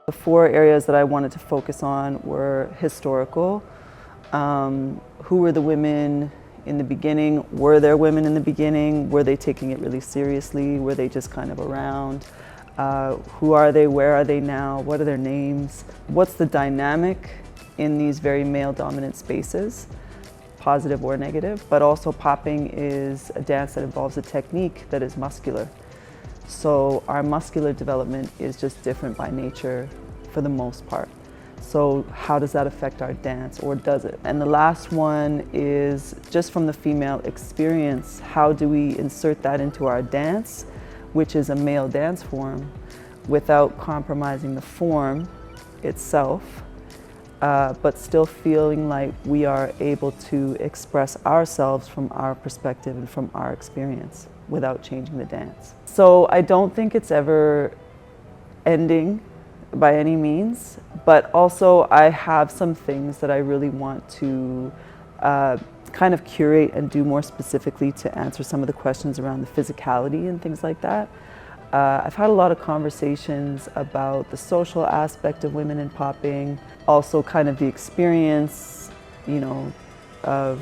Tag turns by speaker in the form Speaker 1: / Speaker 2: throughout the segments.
Speaker 1: The four areas that I wanted to focus on were historical. Who were the women in the beginning? Were there women in the beginning? Were they taking it really seriously? Were they just kind of around? Who are they? Where are they now? What are their names? What's the dynamic in these very male-dominant spaces, positive or negative? But also popping is a dance that involves a technique that is muscular. So our muscular development is just different by nature for the most part. So how does that affect our dance, or does it? And the last one is just from the female experience, how do we insert that into our dance, which is a male dance form, without compromising the form itself, but still feeling like we are able to express ourselves from our perspective and from our experience without changing the dance. So I don't think it's ever ending by any means, but also I have some things that I really want to kind of curate and do more specifically to answer some of the questions around the physicality and things like that. I've had a lot of conversations about the social aspect of women in popping, also kind of the experience, you know, of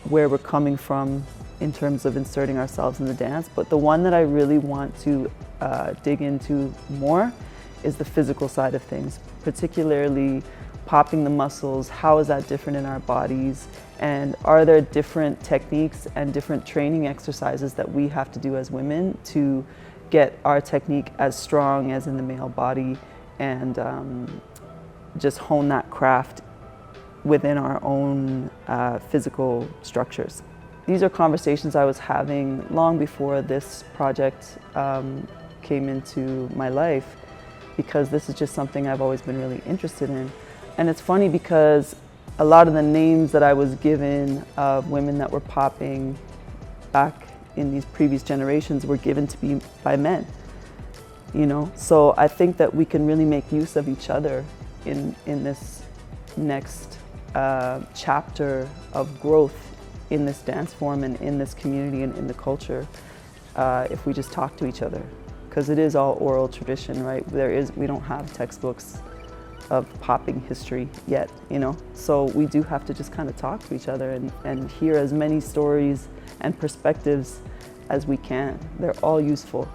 Speaker 1: where we're coming from in terms of inserting ourselves in the dance. But the one that I really want to dig into more is the physical side of things, particularly popping the muscles. How is that different in our bodies? And are there different techniques and different training exercises that we have to do as women to get our technique as strong as in the male body, and just hone that craft within our own physical structures? These are conversations I was having long before this project came into my life, because this is just something I've always been really interested in. And it's funny because a lot of the names that I was given of women that were popping back in these previous generations were given to me by men, you know? So I think that we can really make use of each other in this next chapter of growth in this dance form and in this community and in the culture, if we just talk to each other. Because it is all oral tradition, right? We don't have textbooks of popping history yet, you know? So we do have to just kind of talk to each other and hear as many stories and perspectives as we can. They're all useful.